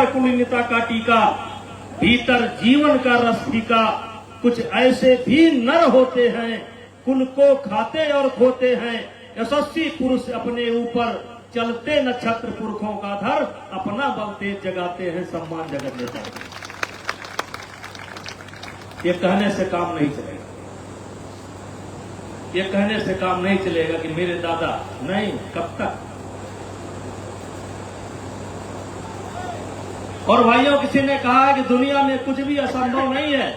पर कुलीनता का टीका, भीतर जीवन का रस फीका। कुछ ऐसे भी नर होते हैं, कुल को खाते और खोते हैं। यशस्वी पुरुष अपने ऊपर चलते नक्षत्र पुरखों का धर, अपना बल तेज जगाते हैं सम्मान जगत नेता। ये कहने से काम नहीं चलेगा, ये कहने से काम नहीं चलेगा कि मेरे दादा, नहीं, कब तक। और भाइयों, किसी ने कहा कि दुनिया में कुछ भी असंभव नहीं है,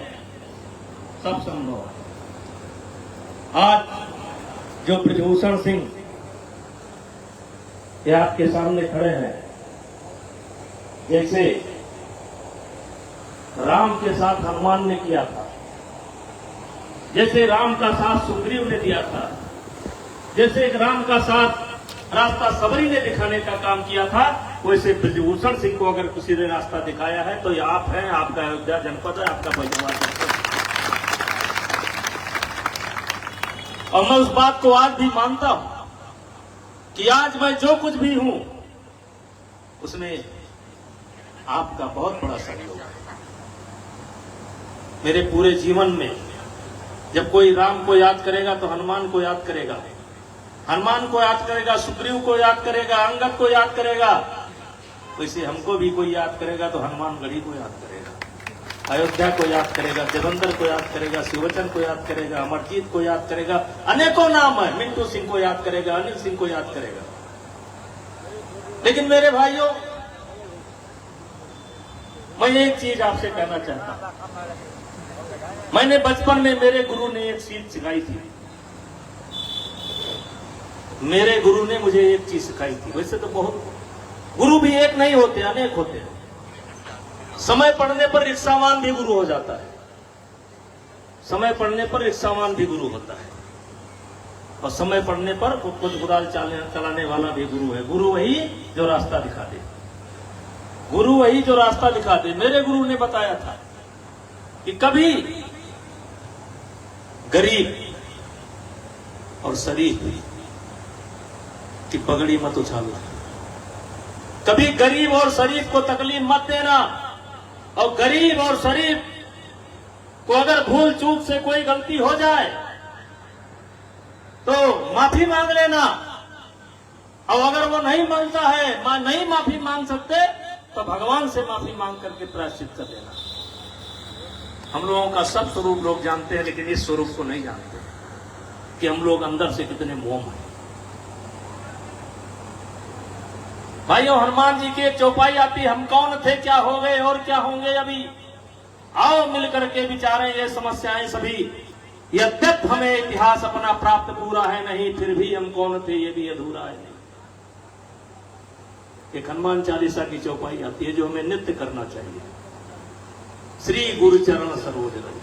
सब संभव है। आज जो ब्रजभूषण सिंह ये आपके सामने खड़े हैं, जैसे राम के साथ हनुमान ने किया था, जैसे राम का साथ सुग्रीव ने दिया था, जैसे राम का साथ रास्ता सबरी ने दिखाने का काम किया था, वैसे ब्रजभूषण सिंह को अगर किसी ने रास्ता दिखाया है तो ये आप हैं, आपका अयोध्या जनपद है, आपका बैजनाथ जनपद। और मैं उस बात को आज भी मानता हूं कि आज मैं जो कुछ भी हूं उसमें आपका बहुत बड़ा सहयोग है। मेरे पूरे जीवन में जब कोई राम को याद करेगा तो हनुमान को याद करेगा, हनुमान को याद करेगा, सुग्रीव को याद करेगा, अंगद को याद करेगा। वैसे हमको भी कोई याद करेगा तो हनुमानगढ़ी को याद करेगा, अयोध्या को याद करेगा, देवेंद्र को याद करेगा, शिवचंद को याद करेगा, अमरजीत को याद करेगा, अनेकों नाम है, मिंटू सिंह को याद करेगा, अनिल सिंह को याद करेगा। लेकिन मेरे भाइयों, मैं एक चीज आपसे कहना चाहता हूं। मैंने बचपन में मेरे गुरु ने एक चीज सिखाई थी, मेरे गुरु ने मुझे एक चीज सिखाई थी। वैसे तो बहुत गुरु भी एक नहीं होते, अनेक होते हैं। समय पड़ने पर रिक्शावान भी गुरु हो जाता है, समय पड़ने पर रिक्शावान भी गुरु होता है, और समय पड़ने पर कुछ कुदाल चलाने वाला भी गुरु है। गुरु वही जो रास्ता दिखा दे, गुरु वही जो रास्ता दिखा दे। मेरे गुरु ने बताया था कि कभी गरीब और शरीफ की पगड़ी मत उछालना, कभी गरीब और शरीफ को तकलीफ मत देना, और गरीब और शरीफ को अगर भूल चूक से कोई गलती हो जाए तो माफी मांग लेना, और अगर वो नहीं मांगता है, नहीं माफी मांग सकते तो भगवान से माफी मांग करके प्रायश्चित कर लेना। हम लोगों का सब स्वरूप लोग जानते हैं, लेकिन इस स्वरूप को नहीं जानते कि हम लोग अंदर से कितने मोम हैं। भाइयों, हनुमान जी की एक चौपाई आती, हम कौन थे, क्या हो गए और क्या होंगे अभी, आओ मिलकर के विचारें ये समस्याएं सभी। यद्यप हमें इतिहास अपना प्राप्त पूरा है नहीं, फिर भी हम कौन थे ये भी अधूरा है नहीं। एक हनुमान चालीसा की चौपाई आती है जो हमें नित्य करना चाहिए। श्री गुरुचरण सरोज रज,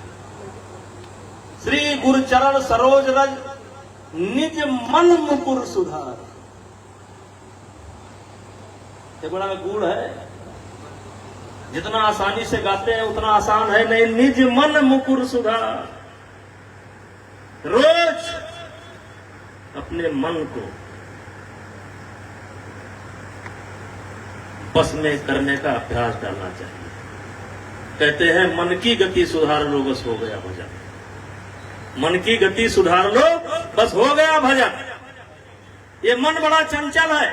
श्री गुरुचरण सरोज रज, निज मन मुकुर सुधार। ये बड़ा गुड़ है, जितना आसानी से गाते हैं उतना आसान है नहीं। निज मन मुकुर सुधार, रोज अपने मन को बस में करने का अभ्यास डालना चाहिए। कहते हैं मन की गति सुधार लो बस हो गया भजन, मन की गति सुधार लो बस हो गया भजन। ये मन बड़ा चंचल है।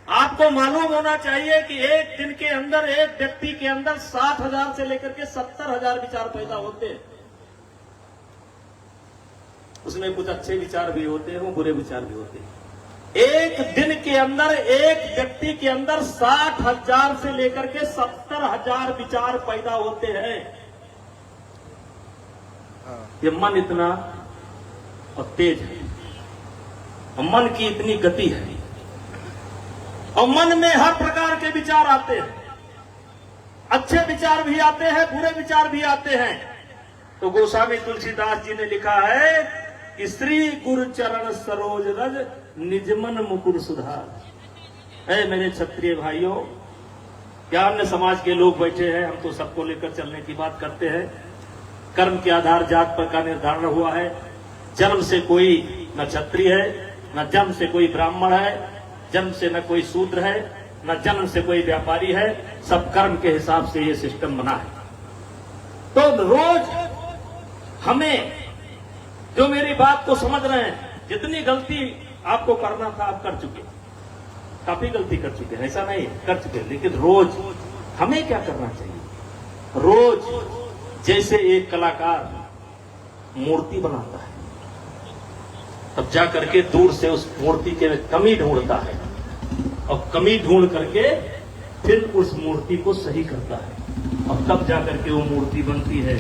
आपको मालूम होना चाहिए कि एक दिन के अंदर एक व्यक्ति के अंदर 60,000 से लेकर के 70,000 विचार पैदा होते हैं। उसमें कुछ अच्छे विचार भी होते हैं, बुरे विचार भी होते हैं। एक दिन के अंदर एक व्यक्ति के अंदर 60,000 से लेकर के 70,000 विचार पैदा होते हैं। ये मन इतना और तेज है, और मन की इतनी गति है, और मन में हर प्रकार के विचार आते हैं। अच्छे विचार भी आते हैं, बुरे विचार भी आते हैं। तो गोस्वामी तुलसीदास जी ने लिखा है कि श्री गुरु चरण सरोज रज, निजमन मुकुर सुधार। है मेरे क्षत्रिय भाइयों, क्या अन्य समाज के लोग बैठे हैं, हम तो सबको लेकर चलने की बात करते हैं। कर्म के आधार जात पर का निर्धारण हुआ है। जन्म से कोई न क्षत्रिय है, न जन्म से कोई ब्राह्मण है, जन्म से न कोई शूद्र है। न जन्म से कोई व्यापारी है, सब कर्म के हिसाब से ये सिस्टम बना है। तो रोज हमें, जो मेरी बात को समझ रहे हैं, जितनी गलती आपको करना था आप कर चुके, काफी गलती कर चुके हैं, ऐसा नहीं कर चुके, लेकिन रोज हमें क्या करना चाहिए? रोज जैसे एक कलाकार मूर्ति बनाता है, तब जा करके दूर से उस मूर्ति के कमी ढूंढता है और कमी ढूंढ करके फिर उस मूर्ति को सही करता है, और तब जा करके वो मूर्ति बनती है,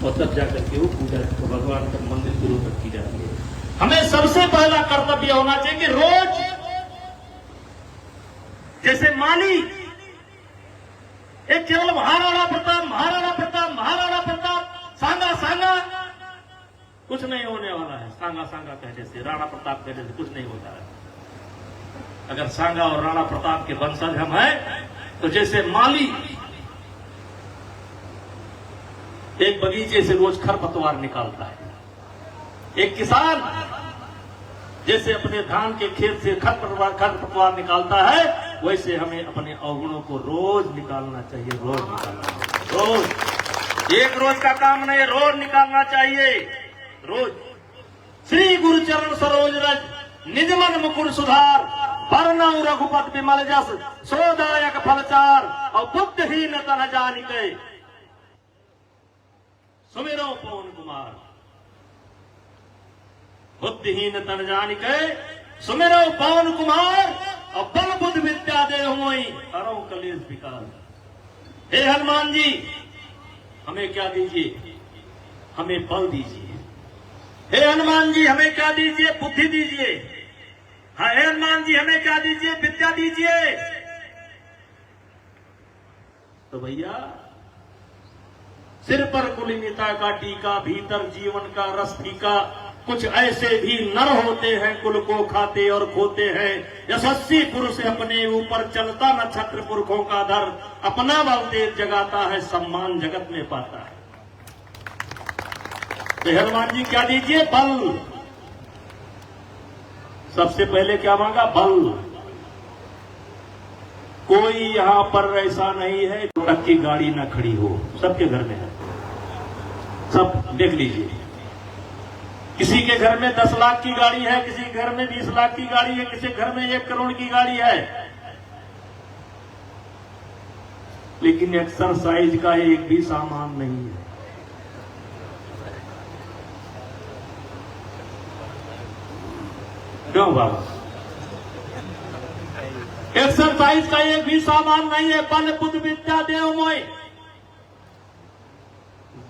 और तब जा करके वो पूजा भगवान का मंदिर की रूप रखी जाती है। हमें सबसे पहला कर्तव्य होना चाहिए कि रोज जैसे माली एक केवल महाराणा प्रताप महाराणा प्रताप महाराणा प्रताप सांगा सांगा कुछ नहीं होने वाला है। सांगा सांगा कहने से, राणा प्रताप कहने से कुछ नहीं होता है। अगर सांगा और राणा प्रताप के वंशज हम हैं, तो जैसे माली एक बगीचे से रोज खरपतवार निकालता है, एक किसान जैसे अपने धान के खेत से खरपतवार निकालता है, वैसे हमें अपने अवगुणों को रोज निकालना चाहिए। रोज निकालना चाहिए, रोज, एक रोज का काम नहीं, रोज निकालना चाहिए। रोज श्री गुरुचरण सरोज रज निज मन मुकुर सुधार, वरनऊ रघुपत विमल जस सोदायक फलचार, और बुद्धहीन तन जानिके सुमिरो पवन कुमार। बुद्धिहीन तन जानिके सुमिरो पवन कुमार, और बल बुद्ध विद्या दे हुई हरो कलेश विकार। हे हनुमान जी, हमें क्या दीजिए? हमें बल दीजिए। हे हनुमान जी, हमें क्या दीजिए? बुद्धि दीजिए। हे हनुमान जी, हमें क्या दीजिए? विद्या दीजिए। तो भैया, सिर पर कुलीनता का टीका, भीतर जीवन का रस फीका, कुछ ऐसे भी नर होते हैं कुल को खाते और खोते हैं। यशस्वी पुरुष अपने ऊपर चलता नक्षत्र पुरखों का धर, अपना बल तेज जगाता है सम्मान जगत में पाता है। तो हनुमान जी क्या दीजिए? बल। सबसे पहले क्या मांगा? बल। कोई यहां पर ऐसा नहीं है तक की गाड़ी ना खड़ी हो, सबके घर में है, सब देख लीजिए। किसी के घर में 10 लाख की गाड़ी है, किसी के घर में 20 लाख की गाड़ी है, किसी घर में 1 करोड़ की गाड़ी है, लेकिन एक्सरसाइज का एक भी सामान नहीं है। क्यों बाबा? एक्सरसाइज का एक भी सामान नहीं है। बल बुद्ध विद्या देव मोय।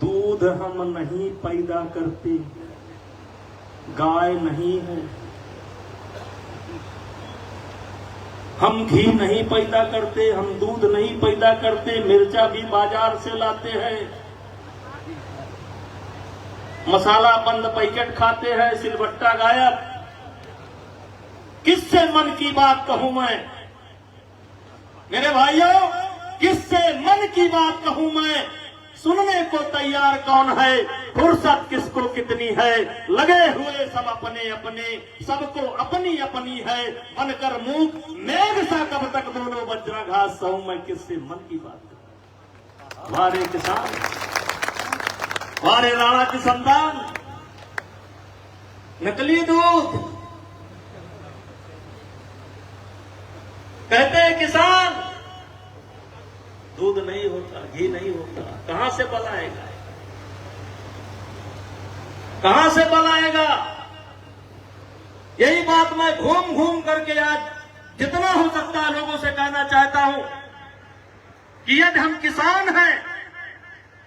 दूध हम नहीं पैदा करते, गाय नहीं है। हम घी नहीं पैदा करते, हम दूध नहीं पैदा करते, मिर्चा भी बाजार से लाते हैं, मसाला बंद पैकेट खाते हैं, सिलबट्टा गायब। किससे मन की बात कहूं मैं मेरे भाइयों? किससे मन की बात कहूं मैं? सुनने को तैयार कौन है? फुर्सत किसको कितनी है? लगे हुए सब अपने अपने, सबको अपनी अपनी है। बनकर मूक मेघ सा कब तक दोनों वज्राघात सहूं मैं? किससे मन की बात कहूं? वारे किसान, वारे राणा की संतान, नकली दूध। कहते हैं किसान, दूध नहीं होता, घी नहीं होता, कहां से बल आएगा? कहां से बल आएगा? यही बात मैं घूम घूम करके आज जितना हो सकता है लोगों से कहना चाहता हूं कि यदि हम किसान हैं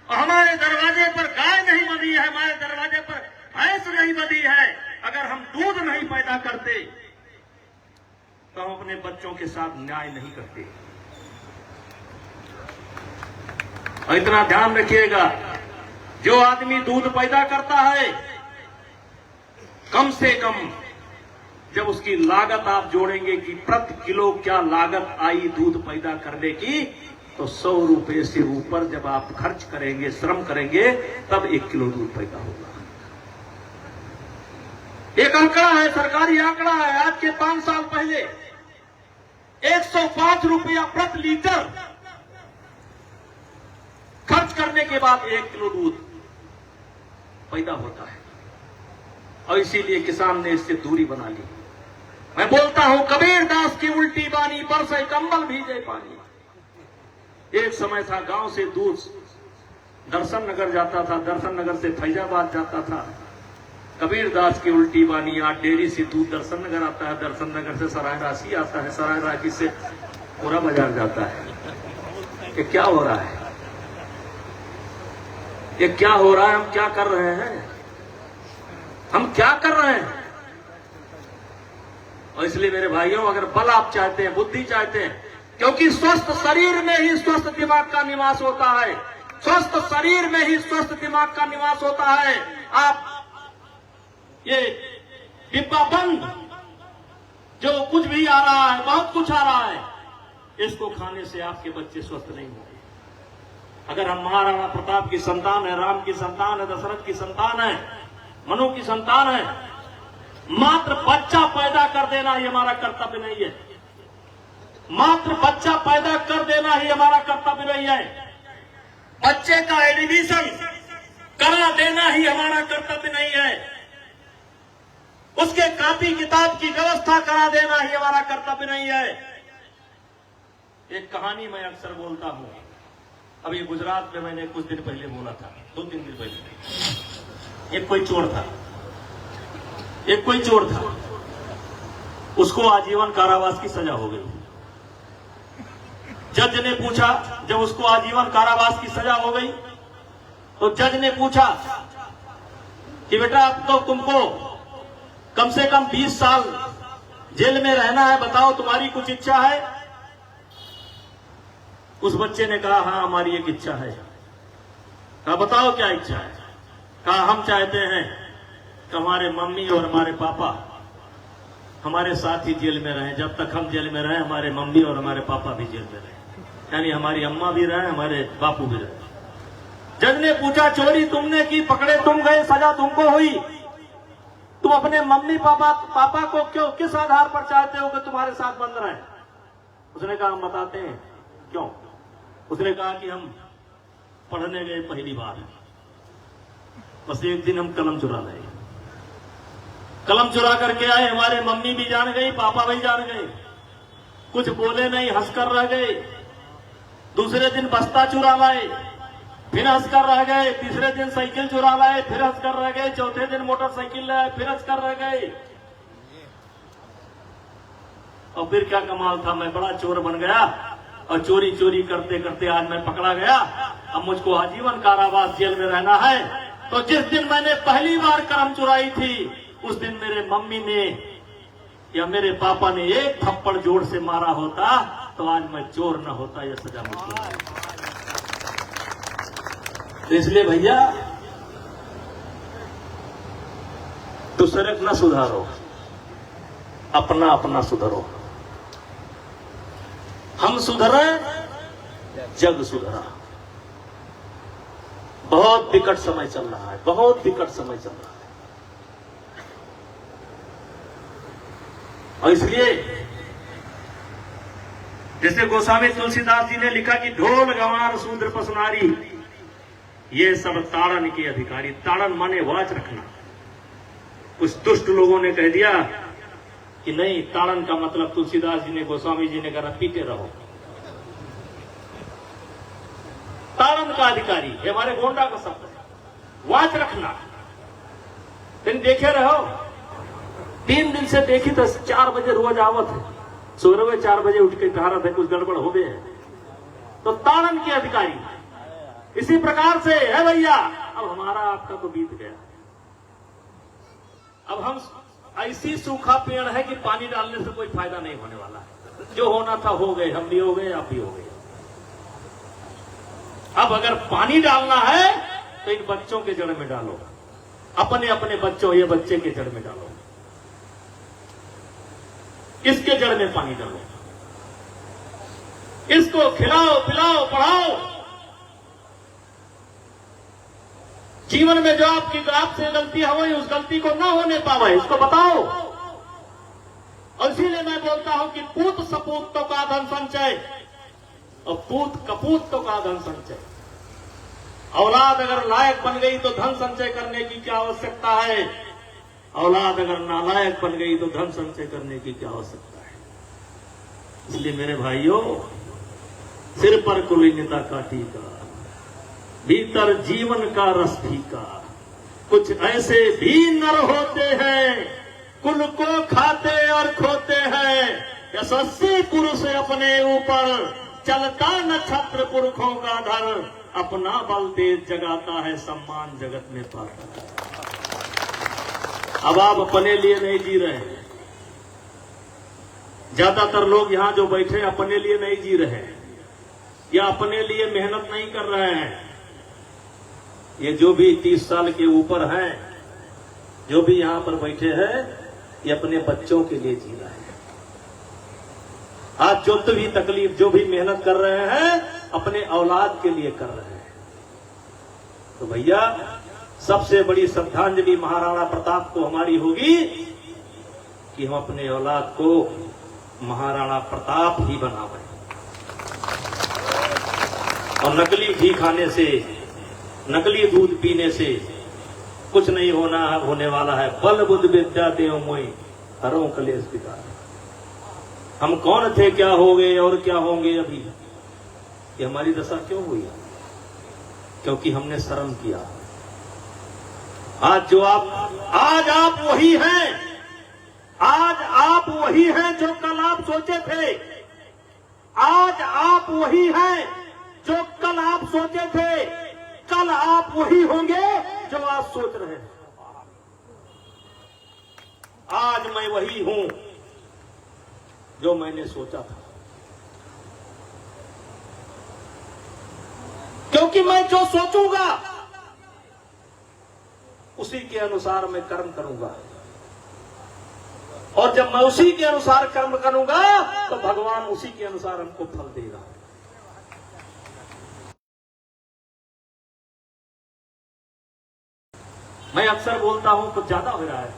और हमारे दरवाजे पर गाय नहीं बंधी है, हमारे दरवाजे पर भैंस नहीं बंधी है, अगर हम दूध नहीं पैदा करते तो हम अपने बच्चों के साथ न्याय नहीं करते। और इतना ध्यान रखिएगा, जो आदमी दूध पैदा करता है, कम से कम जब उसकी लागत आप जोड़ेंगे कि प्रति किलो क्या लागत आई दूध पैदा करने की, तो 100 रुपए से ऊपर जब आप खर्च करेंगे, श्रम करेंगे, तब 1 किलो दूध पैदा होगा। एक आंकड़ा है, सरकारी आंकड़ा है, आज के 5 साल पहले 105 रुपया प्रति लीटर खर्च करने के बाद 1 किलो दूध पैदा होता है। और इसीलिए किसान ने इससे दूरी बना ली। मैं बोलता हूं कबीर दास की उल्टी बानी, बरसे कंबल भीजे पानी। एक समय था गांव से दूध दर्शन नगर जाता था, दर्शन नगर से फैजाबाद जाता था। कबीर दास की उल्टी बानी, आज डेयरी से दूध दर्शन नगर आता है, दर्शन नगर से सराय राशि आता है, सराय राशि से पूरा बाजार जाता है। ये क्या हो रहा है? ये क्या हो रहा है? हम क्या कर रहे हैं? हम क्या कर रहे हैं? और इसलिए मेरे भाइयों, अगर बल आप चाहते हैं, बुद्धि चाहते हैं, क्योंकि स्वस्थ शरीर में ही स्वस्थ दिमाग का निवास होता है, स्वस्थ शरीर में ही स्वस्थ दिमाग का निवास होता है। आप ये डिब्बा बंद जो कुछ भी आ रहा है, बहुत कुछ आ रहा है, इसको खाने से आपके बच्चे स्वस्थ नहीं होंगे। अगर हम महाराणा प्रताप की संतान है, राम की संतान है, दशरथ की संतान है, मनु की संतान है, मात्र बच्चा पैदा कर देना ही हमारा कर्तव्य नहीं है। मात्र बच्चा पैदा कर देना ही हमारा कर्तव्य नहीं है। बच्चे का एडमिशन करा देना ही हमारा कर्तव्य नहीं है। उसके कॉपी किताब की व्यवस्था करा देना ही हमारा कर्तव्य नहीं है। एक कहानी मैं अक्सर बोलता हूं। अभी गुजरात में मैंने कुछ दिन पहले बोला था, 2-3 दिन पहले। एक कोई चोर था, उसको आजीवन कारावास की सजा हो गई। जज ने पूछा, जब उसको आजीवन कारावास की सजा हो गई तो जज ने पूछा कि बेटा अब तो तुमको कम से कम 20 साल जेल में रहना है, बताओ तुम्हारी कुछ इच्छा है? उस बच्चे ने कहा हाँ हमारी एक इच्छा है। कहा बताओ क्या इच्छा है? कहा हम चाहते हैं कि हमारे मम्मी और हमारे पापा हमारे साथ ही जेल में रहें। जब तक हम जेल में रहें हमारे मम्मी और हमारे पापा भी जेल में रहें, यानी हमारी अम्मा भी रहे, हमारे बापू भी रहे। जज ने पूछा चोरी तुमने की, पकड़े तुम गए, सजा तुमको हुई, तुम अपने मम्मी पापा को क्यों, किस आधार पर चाहते हो कि तुम्हारे साथ बंद रहे? उसने कहा हम बताते हैं क्यों। उसने कहा कि हम पढ़ने गए पहली बार, बस एक दिन हम कलम चुरा लाए, कलम चुरा करके आए, हमारे मम्मी भी जान गई, पापा भी जान गए, कुछ बोले नहीं, हंसकर रह गए। दूसरे दिन बस्ता चुरा लाए, फिर हंसकर रह गए। तीसरे दिन साइकिल चुरा लाए, फिर हंसकर रह गए। चौथे दिन मोटरसाइकिल लाए, फिर हंसकर रह गए। और फिर क्या कमाल था, मैं बड़ा चोर बन गया और चोरी चोरी करते करते आज मैं पकड़ा गया। अब मुझको आजीवन कारावास जेल में रहना है। तो जिस दिन मैंने पहली बार कलम चुराई थी, उस दिन मेरे मम्मी ने या मेरे पापा ने एक थप्पड़ जोर से मारा होता तो आज मैं चोर न होता, यह सजा मुझको। तो इसलिए भैया दूसरे को न सुधारो, अपना अपना सुधारो। हम सुधरे, जग सुधरा। बहुत विकट समय चल रहा है, बहुत विकट समय चल रहा है। और इसलिए जैसे गोस्वामी तुलसीदास जी ने लिखा कि ढोल गंवार शूद्र पसनारी, ये सब ताड़न के अधिकारी। ताड़न माने वाच रखना। कुछ दुष्ट लोगों ने कह दिया कि नहीं, ताड़न का मतलब तुलसीदास जी ने, गोस्वामी जी ने कहा पीते रहो। ताड़न का अधिकारी ये हमारे गोंडा का शब्द है, वाच रखना। दिन देखे रहो, 3 दिन से देखी तो 4 बजे रोज आवत है, सुबह 4 बजे उठ के कहारत है, कुछ गड़बड़ हो गए है, तो ताड़न के अधिकारी। इसी प्रकार से है भैया, अब हमारा आपका तो बीत गया। अब हम ऐसी सूखा पेड़ है कि पानी डालने से कोई फायदा नहीं होने वाला है। जो होना था हो गए, हम भी हो गए, आप भी हो गए। अब अगर पानी डालना है तो इन बच्चों के जड़ में डालो, अपने अपने बच्चों, ये बच्चे के जड़ में डालो, इसके जड़ में पानी डालो, इसको खिलाओ पिलाओ पढ़ाओ। जीवन में जो आपसे गलती हुई, उस गलती को ना होने पावे, इसको बताओ। और इसीलिए मैं बोलता हूं कि पूत सपूतों का धन संचय और पूत कपूतों का धन संचय। औलाद अगर लायक बन गई तो धन संचय करने की क्या आवश्यकता है, औलाद अगर नालायक बन गई तो धन संचय करने की क्या आवश्यकता है। इसलिए मेरे भाइयों, सिर पर कुलीनता का टीका, भीतर जीवन का रस फीका, कुछ ऐसे भी नर होते हैं कुल को खाते और खोते हैं। यशस्वी पुरुष अपने ऊपर चलता नक्षत्र पुरखों का धर, अपना बल तेज जगाता है सम्मान जगत में पाता है। अब आप अपने लिए नहीं जी रहे हैं, ज्यादातर लोग यहां जो बैठे अपने लिए नहीं जी रहे हैं या अपने लिए मेहनत नहीं कर रहे हैं। ये जो भी 30 साल के ऊपर हैं, जो भी यहां पर बैठे हैं, ये अपने बच्चों के लिए जी रहे हैं। आज जो भी तकलीफ, जो भी मेहनत कर रहे हैं, अपने औलाद के लिए कर रहे हैं। तो भैया, सबसे बड़ी श्रद्धांजलि महाराणा प्रताप को हमारी होगी कि हम अपने औलाद को महाराणा प्रताप ही बनावें। और नकली घी खाने से, नकली दूध पीने से कुछ नहीं होने वाला है। बल बुद्ध विद्या देव मोई हरों कलेश विकार। हम कौन थे, क्या हो गए और क्या होंगे अभी, ये हमारी दशा क्यों हुई? क्योंकि हमने शर्म किया। आज आप वही हैं, आज आप वही हैं जो कल आप सोचे थे। आज आप वही हैं जो कल आप सोचे थे। कल आप वही होंगे जो आप सोच रहे हैं। आज मैं वही हूं जो मैंने सोचा था, क्योंकि मैं जो सोचूंगा उसी के अनुसार मैं कर्म करूंगा। और जब मैं उसी के अनुसार कर्म करूंगा तो भगवान उसी के अनुसार हमको फल देगा। मैं अक्सर बोलता हूं, कुछ ज्यादा हो रहा है।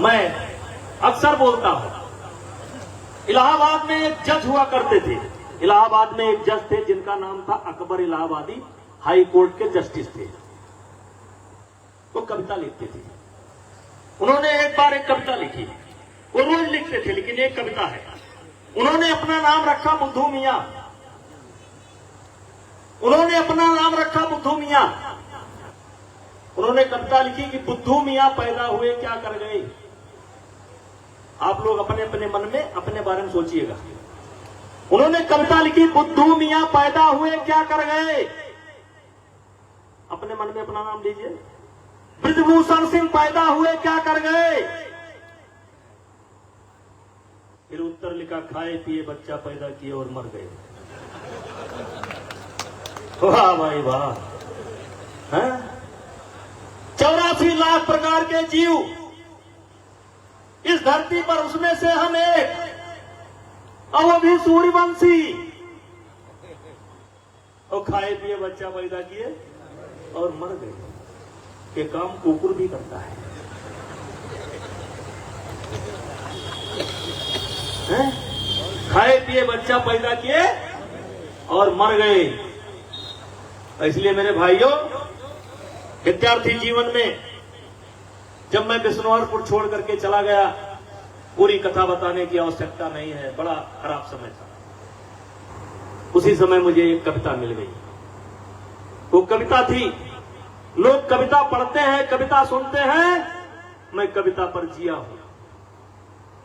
मैं अक्सर बोलता हूं, इलाहाबाद में एक जज हुआ करते थे। इलाहाबाद में एक जज थे जिनका नाम था अकबर इलाहाबादी, हाई कोर्ट के जस्टिस थे। वो कविता लिखते थे। उन्होंने एक बार एक कविता लिखी। वो रोज लिखते थे, लेकिन एक कविता है। उन्होंने अपना नाम रखा बुद्धू मियां। उन्होंने अपना नाम रखा बुद्धू मियां। उन्होंने कविता लिखी कि बुद्धू मियां पैदा हुए क्या कर गए। आप लोग अपने अपने मन में अपने बारे में सोचिएगा। उन्होंने कविता लिखी, बुद्धू मियां पैदा हुए क्या कर गए। अपने मन में अपना नाम लीजिए। ब्रजभूषण सिंह पैदा हुए क्या कर गए। फिर उत्तर लिखा, खाए पिए बच्चा पैदा किए और मर गए। वाह भाई वाह। 84 लाख प्रकार के जीव इस धरती पर, उसमें से हम एक, और वो भी सूर्यवंशी। और खाए पिए बच्चा पैदा किए और मर गए। ये काम कुकुर भी करता है, खाए पिए बच्चा पैदा किए और मर गए। इसलिए मेरे भाइयों, विद्यार्थी जीवन में जब मैं बिश्नौरपुर छोड़ करके चला गया, पूरी कथा बताने की आवश्यकता नहीं है, बड़ा खराब समय था। उसी समय मुझे एक कविता मिल गई। वो कविता थी, लोग कविता पढ़ते हैं, कविता सुनते हैं, मैं कविता पर जिया हूं।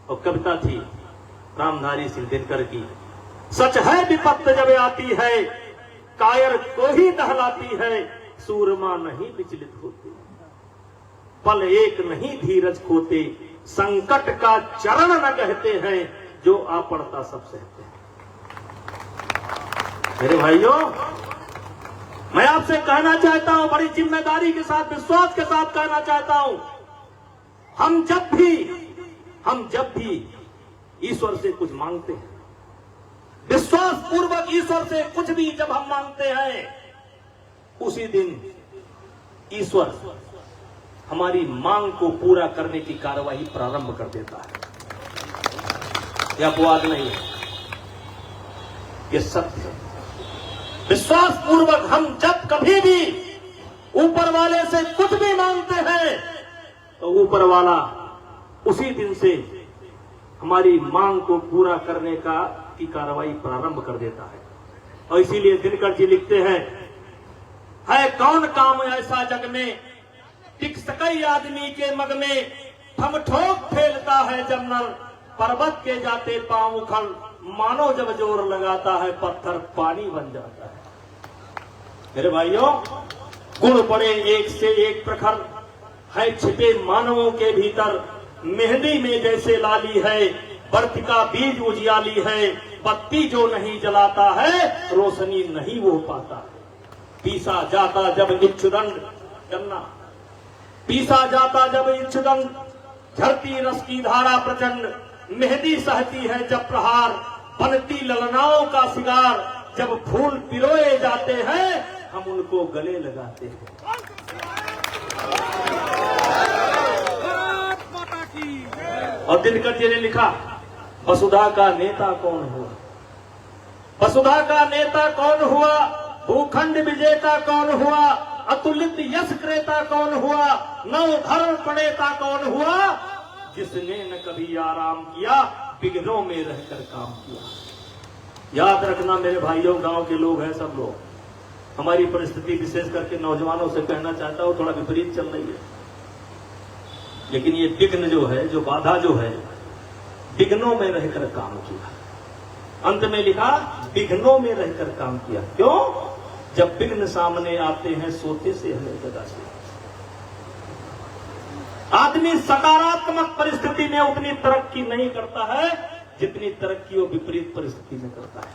और कविता थी रामधारी सिंह दिनकर की। सच है विपत्त जब आती है, कायर को ही दहलाती है, सूरमा नहीं विचलित होते, पल एक नहीं धीरज खोते, संकट का चरण न कहते हैं, जो आ पड़ता सब सहते हैं। मेरे भाइयों, मैं आपसे कहना चाहता हूं, बड़ी जिम्मेदारी के साथ, विश्वास के साथ कहना चाहता हूं, हम जब भी ईश्वर से कुछ मांगते हैं, विश्वास पूर्वक ईश्वर से कुछ भी जब हम मांगते हैं, उसी दिन ईश्वर हमारी मांग को पूरा करने की कार्यवाही प्रारंभ कर देता है। यह अपवाद नहीं है, ये सत्य है। विश्वास पूर्वक हम जब कभी भी ऊपर वाले से कुछ भी मांगते हैं तो ऊपर वाला उसी दिन से हमारी मांग को पूरा करने की कार्रवाई प्रारंभ कर देता है। और इसीलिए दिनकर जी लिखते हैं, है कौन काम ऐसा जग में टिक सकई आदमी के मग में, ठम ठोक फैलता है जब नर पर्वत के जाते पांव उखड़, मानो जब जोर लगाता है पत्थर पानी बन जाता है। मेरे भाइयों, गुण पड़े एक से एक प्रखर, है छिपे मानवों के भीतर, मेहंदी में जैसे लाली है, बर्फ का बीज उजियाली है, बत्ती जो नहीं जलाता है रोशनी नहीं वो पाता है। पीसा जाता जब इच्छुदंड करना, पीसा जाता जब इच्छुदंड, झरती रस की धारा प्रचंड, मेहंदी सहती है जब प्रहार, बनती ललनाओं का सिगार, जब फूल पिरोए जाते हैं हम उनको गले लगाते हैं। और दिनकर जी ने लिखा, वसुधा का नेता कौन हुआ, वसुधा का नेता कौन हुआ, भूखंड विजेता कौन हुआ, अतुलित यश क्रेता कौन हुआ, नव धर्म प्रणेता कौन हुआ, जिसने न कभी आराम किया, बिघ्नों में रहकर काम किया। याद रखना मेरे भाइयों, गांव के लोग हैं सब लोग, हमारी परिस्थिति विशेष करके नौजवानों से कहना चाहता हूं, थोड़ा विपरीत चल रही है, लेकिन ये विघ्न जो है, जो बाधा जो है, विघ्नों में रहकर काम किया। अंत में लिखा, विघ्नों में रहकर काम किया। क्यों? जब विघ्न सामने आते हैं सोते से हमें जगा से। आदमी सकारात्मक परिस्थिति में उतनी तरक्की नहीं करता है जितनी तरक्की वो विपरीत परिस्थिति में करता है।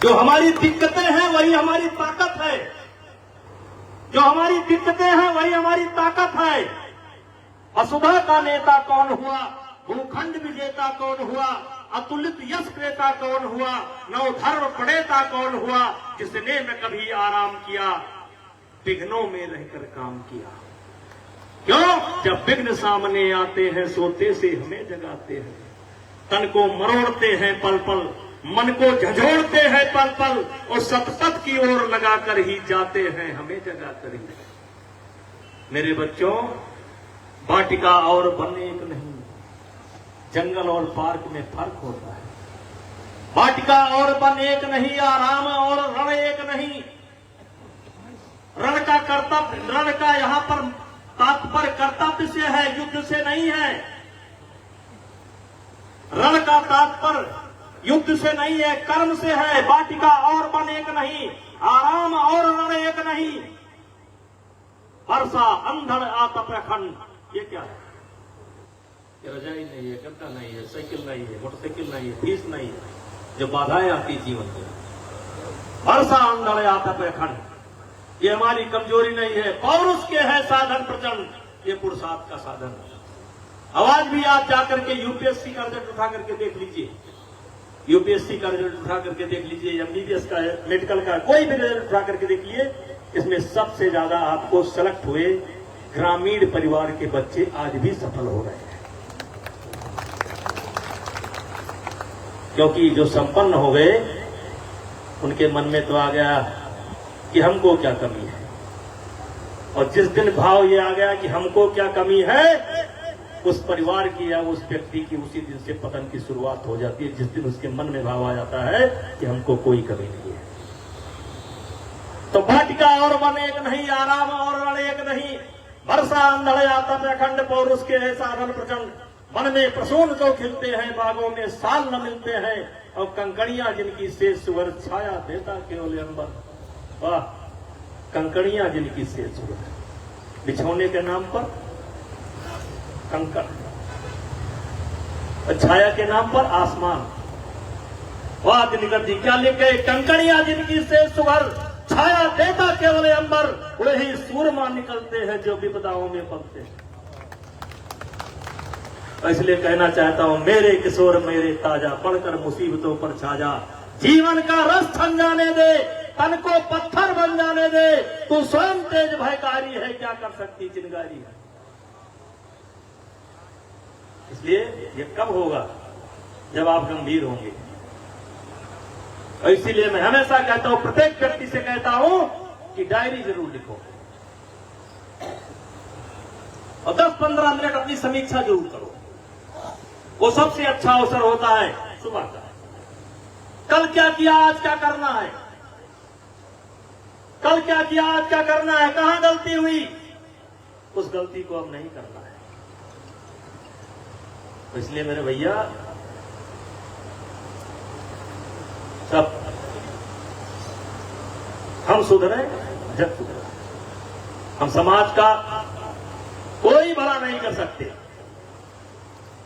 जो हमारी दिक्कतें हैं वही हमारी ताकत है, जो हमारी दिक्कतें हैं वही हमारी ताकत है। वसुधा का नेता कौन हुआ, भूखंड विजेता कौन हुआ, अतुलित यश क्रेता कौन हुआ, नवधर्म प्रणेता कौन हुआ, जिसने न कभी आराम किया, विघ्नों में रहकर काम किया। क्यों? जब विघ्न सामने आते हैं सोते से हमें जगाते हैं, तन को मरोड़ते हैं पल पल, मन को झंझोड़ते हैं पल पल, और सतपथ की ओर लगाकर ही जाते हैं हमें जगाकर ही। मेरे बच्चों, वाटिका और वन एक नहीं, जंगल और पार्क में फर्क होता है। वाटिका और वन एक नहीं, आराम और रण एक नहीं। रण का कर्तव्य, रण का यहां पर तात्पर्य कर्तव्य से है, युद्ध से नहीं है। रण का तात्पर्य युद्ध से नहीं है, कर्म से है। वाटिका और वन एक नहीं, आराम और रण एक नहीं। वर्षा अंधड़ आतप अखंड, ये क्या है? ये रजाई नहीं है, गद्दा नहीं है, साइकिल नहीं है, मोटरसाइकिल नहीं है, फीस नहीं है, जो बाधाएं आती जीवन में। वर्षा अंधड़ आतप अखंड, ये हमारी कमजोरी नहीं है, पौरुष के है साधन प्रचंड, ये पुरुषार्थ का साधन है। आवाज भी आप जाकर के यूपीएससी का रिजल्ट उठा करके देख लीजिए, यूपीएससी का रिजल्ट उठा करके देख लीजिए, एमबीबीएस का, मेडिकल का, कोई भी रिजल्ट उठा करके देख लीजिए, इसमें सबसे ज्यादा आपको सेलेक्ट हुए ग्रामीण परिवार के बच्चे आज भी सफल हो रहे हैं। क्योंकि जो संपन्न हो गए उनके मन में तो आ गया कि हमको क्या कमी है, और जिस दिन भाव ये आ गया कि हमको क्या कमी है, उस परिवार की या उस व्यक्ति की उसी दिन से पतन की शुरुआत हो जाती है, जिस दिन उसके मन में भाव आ जाता है कि हमको कोई कमी नहीं है। तो वाटिका और वन एक नहीं, आराम और रण एक नहीं। वर्षा अंधड़ आतप अखंड, पौरुष के है साधन प्रचंड। वन में प्रसून जो खिलते हैं, बागों में साल न मिलते हैं, और कंकड़ियां जिनकी शेष सुवर, छाया देता केवल अंबर। वाह, कंकड़ियां जिनकी शेष सुवर, बिछौने के नाम पर कंकड़, और छाया के नाम पर आसमान। वाह दिनकर जी क्या लिखे, कंकड़ियां जिनकी शेष सुवर, छाया देता केवल अंबर, वही सूरमा निकलते हैं जो विपदाओं में पलते हैं। इसलिए कहना चाहता हूं, मेरे किशोर मेरे ताजा, पढ़कर मुसीबतों पर छा जा, जीवन का रस छन जाने दे, तन को पत्थर बन जाने दे, तू स्वयं तेज भयकारी है, क्या कर सकती चिंगारी है। इसलिए ये कब होगा, जब आप गंभीर होंगे। और इसीलिए मैं हमेशा कहता हूं, प्रत्येक व्यक्ति से कहता हूं कि डायरी जरूर लिखो और 10-15 मिनट अपनी समीक्षा जरूर करो। वो सबसे अच्छा अवसर होता है सुबह का। कल क्या किया, आज क्या करना है, कल क्या किया, आज क्या करना है, कहां गलती हुई, उस गलती को अब नहीं करना है। तो इसलिए मेरे भैया सब हम सुधरे जब सुधरे। हम समाज का कोई भला नहीं कर सकते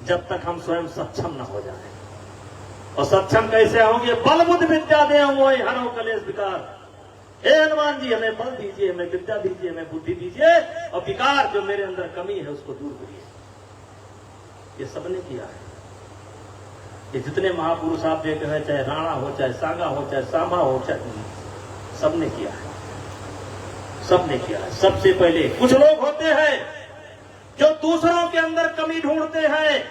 जब तक हम स्वयं सक्षम न हो जाएं। और सक्षम कैसे होंगे, बल बुद्ध विद्या दे मोहि हरो कलेश विकार। हे हनुमान जी, हमें बल दीजिए, हमें विद्या दीजिए, हमें बुद्धि दीजिए, और विकार जो मेरे अंदर कमी है उसको दूर करिए। ये सबने किया है। ये जितने महापुरुष आप देखे हैं, चाहे राणा हो, चाहे सांगा हो, चाहे सांभा हो, चाहे सबने किया है, सबने किया है। सबसे पहले कुछ लोग होते हैं जो दूसरों के अंदर कमी ढूंढते हैं,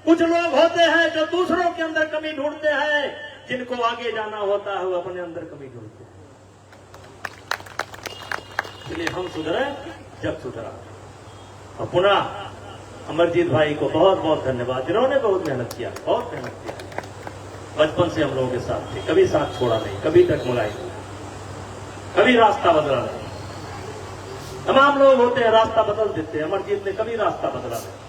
कुछ लोग होते हैं जो दूसरों के अंदर कमी ढूंढते हैं, जिनको आगे जाना होता है वो अपने अंदर कमी ढूंढते हैं। इसलिए हम सुधरे जब सुधरा। और पुनः अमरजीत भाई को बहुत बहुत धन्यवाद, जिन्होंने बहुत मेहनत किया, बहुत मेहनत किया। बचपन से हम लोगों के साथ थे, कभी साथ छोड़ा नहीं, कभी डगमगाई नहीं, कभी रास्ता बदला नहीं। तमाम लोग होते हैं रास्ता बदल देते हैं, अमरजीत ने कभी रास्ता बदला नहीं।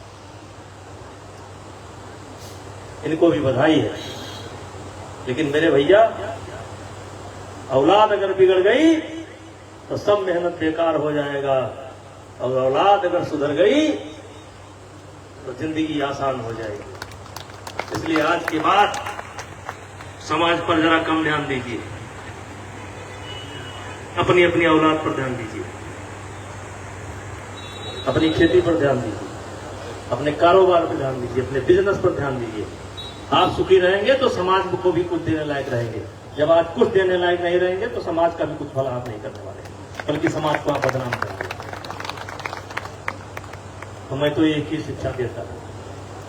इनको भी बधाई है। लेकिन मेरे भैया, औलाद अगर बिगड़ गई तो सब मेहनत बेकार हो जाएगा, और औलाद अगर सुधर गई तो जिंदगी आसान हो जाएगी। इसलिए आज के बाद समाज पर जरा कम ध्यान दीजिए, अपनी अपनी औलाद पर ध्यान दीजिए, अपनी खेती पर ध्यान दीजिए, अपने कारोबार पर ध्यान दीजिए, अपने बिजनेस पर ध्यान दीजिए। आप सुखी रहेंगे तो समाज को भी कुछ देने लायक रहेंगे। जब आज कुछ देने लायक नहीं रहेंगे तो समाज का भी कुछ भला आप नहीं करने वाले, बल्कि समाज को आप बदनाम करेंगे। तो मैं तो एक ही शिक्षा देता हूं,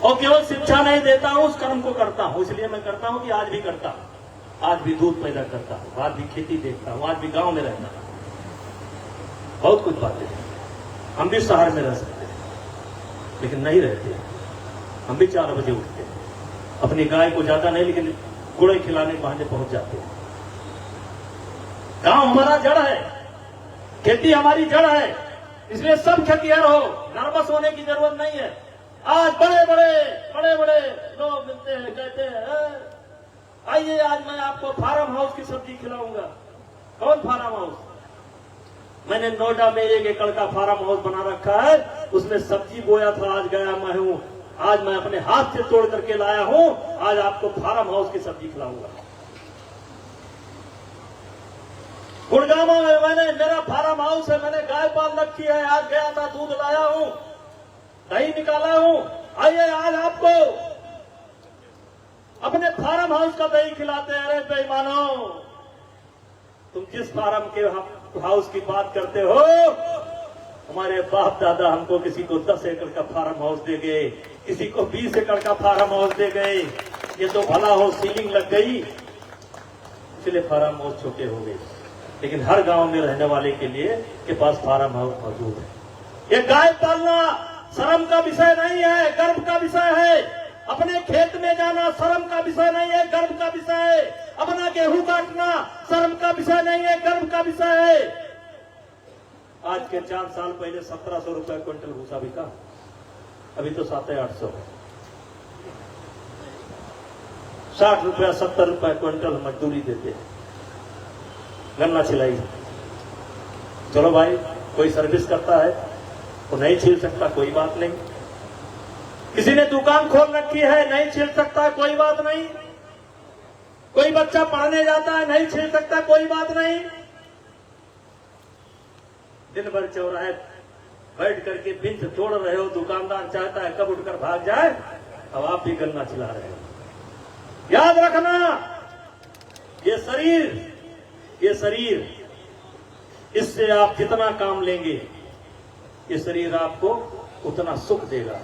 और केवल शिक्षा नहीं देता हूं, उस कर्म को करता हूं। इसलिए मैं करता हूं कि आज भी करता हूं, आज भी दूध पैदा करता हूं, आज भी खेती देखता हूं, आज भी गांव में रहता हूं। बहुत कुछ बातें हैं। हम भी शहर में रह सकते हैं, लेकिन नहीं रहते। हम भी 4 बजे उठते हैं, अपनी गाय को ज्यादा नहीं, लेकिन गुड़े खिलाने बहाने पहुंच जाते हैं। गांव हमारा जड़ है, खेती हमारी जड़ है। इसलिए सब खेतिहर हो, नर्वस होने की जरूरत नहीं है। आज बड़े बड़े लोग मिलते हैं, कहते हैं आइए आज मैं आपको फार्म हाउस की सब्जी खिलाऊंगा। कौन फार्म हाउस? मैंने नोएडा में 1 एकड़ का फार्म हाउस बना रखा है, उसमें सब्जी बोया था, आज गया मैं हूं, आज मैं अपने हाथ से तोड़ करके लाया हूं, आज आपको फार्म हाउस की सब्जी खिलाऊंगा। गुड़गांव में मैंने, मेरा फार्म हाउस है, मैंने गाय पाल रखी है, आज गया था दूध लाया हूं, दही निकाला हूं, आइए आज आपको अपने फार्म हाउस का दही खिलाते हैं। अरे बेईमानो, तुम जिस फार्म के हाउस की बात करते हो, हमारे बाप दादा हमको किसी को 10 एकड़ का फार्म हाउस दे गए, किसी को 20 एकड़ का फार्म हाउस दे गए। ये तो भला हो सीलिंग लग गई, इसलिए फार्म हाउस छोटे हो गए। लेकिन हर गांव में रहने वाले के लिए के पास फार्म हाउस मौजूद है। ये गाय पालना शर्म का विषय नहीं है, गर्व का विषय है। अपने खेत में जाना शर्म का विषय नहीं है, गर्व का विषय है। अपना गेहूं काटना शर्म का विषय नहीं है, गर्व का विषय है। आज के 4 साल पहले 1700 रुपए क्विंटल भूसा बिका, अभी तो 700-800। 60 रुपया 70 रुपए क्विंटल मजदूरी देते हैं, गन्ना छिलाई। चलो भाई, कोई सर्विस करता है तो नहीं छिल सकता, कोई बात नहीं। किसी ने दुकान खोल रखी है, नहीं छिल सकता, कोई बात नहीं। कोई बच्चा पढ़ने जाता है, नहीं छिल सकता, कोई बात नहीं। दिन भर चौराहे बैठ करके बिंच तोड़ रहे हो, दुकानदार चाहता है कब उठकर भाग जाए, अब आप भी गन्ना छिला रहे हो। याद रखना, ये शरीर, ये शरीर, इससे आप जितना काम लेंगे ये शरीर आपको उतना सुख देगा।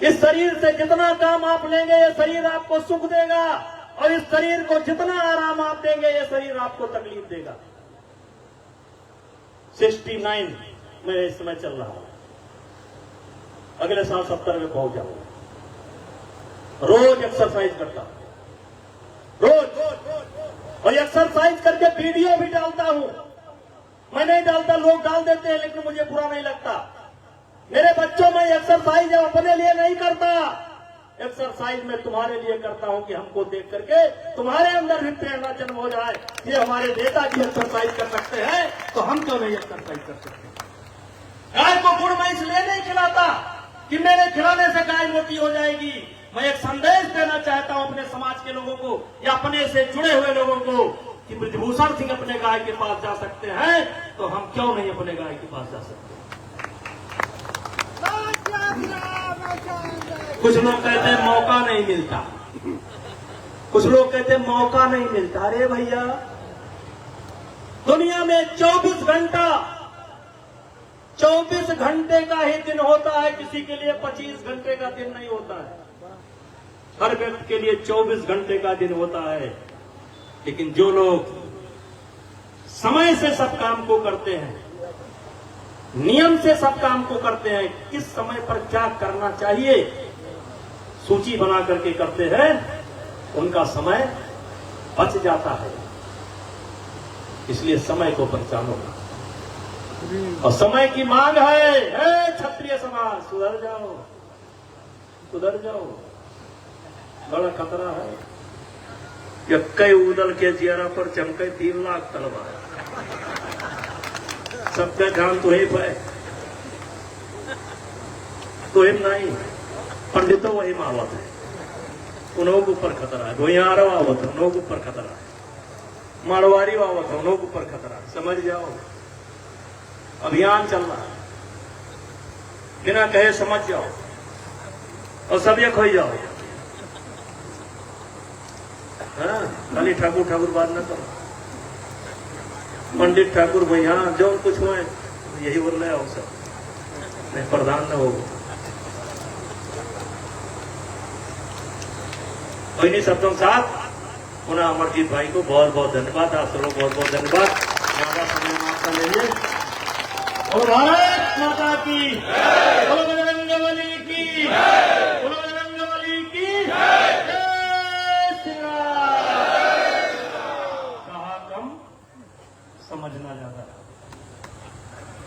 इस शरीर से जितना काम आप लेंगे ये शरीर आपको सुख देगा, और इस शरीर को जितना आराम आप देंगे ये शरीर आपको तकलीफ देगा। 69 में इस समय चल रहा हूं, अगले साल 70 में पहुंच जाऊंगा। रोज एक्सरसाइज करता हूं, रोज, और एक्सरसाइज करके वीडियो भी डालता हूं। मैं नहीं डालता, लोग डाल देते हैं, लेकिन मुझे बुरा नहीं लगता। मेरे बच्चों में एक्सरसाइज अपने लिए नहीं करता, एक्सरसाइज में तुम्हारे लिए करता हूं कि हमको देख करके तुम्हारे अंदर भी प्रेरणा जन्म हो जाए। ये हमारे नेता जी एक्सरसाइज कर सकते हैं तो हम क्यों नहीं एक्सरसाइज कर सकते। गाय को गुड़ मैं इसलिए नहीं खिलाता कि मेरे खिलाने से गाय मोटी हो जाएगी। मैं एक संदेश देना चाहता हूं अपने समाज के लोगों को या अपने से जुड़े हुए लोगों को कि ब्रजभूषण सिंह अपने गाय के पास जा सकते हैं तो हम क्यों नहीं अपने गाय के पास जा सकते। कुछ लोग कहते हैं मौका नहीं मिलता, कुछ लोग कहते हैं मौका नहीं मिलता। अरे भैया, दुनिया में 24 घंटे का ही दिन होता है, किसी के लिए 25 घंटे का दिन नहीं होता है। हर व्यक्ति के लिए 24 घंटे का दिन होता है। लेकिन जो लोग समय से सब काम को करते हैं, नियम से सब काम को करते हैं, किस समय पर क्या करना चाहिए सूची बना करके करते हैं, उनका समय बच जाता है। इसलिए समय को पहचानो, और समय की मांग है क्षत्रिय समाज, सुधर जाओ, सुधर जाओ, बड़ा खतरा है। कई उदल के जियारा पर चमके 3 लाख तलवार, सबका ध्यान तो ही पाए तो हिम नहीं, पंडितों वही मावत है, उन्हों के ऊपर खतरा है। भुइयार आवत है, उन्हों के ऊपर खतरा है। मारवाड़ी आवत है, उन्हों के ऊपर खतरा है। समझ जाओ, अभियान चल रहा है, बिना कहे समझ जाओ और सब एक हो जाओ। हाँ, खाली ठाकुर ठाकुर बात न करो, पंडित ठाकुर भैया जो कुछ हुए यही बोल रहे हो, सब नहीं प्रधान न हो। इन्हीं शब्दों के साथ पुनः अमरजीत भाई को बहुत बहुत धन्यवाद, आप सब लोग बहुत बहुत धन्यवाद। ज्यादा समय आपका लेंगे। और भारत माता की, बोलो बजरंगबली की, बोलो बजरंगबली की, जय श्री राम। कहा कम, समझना ज्यादा,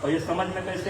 और ये समझ में कैसे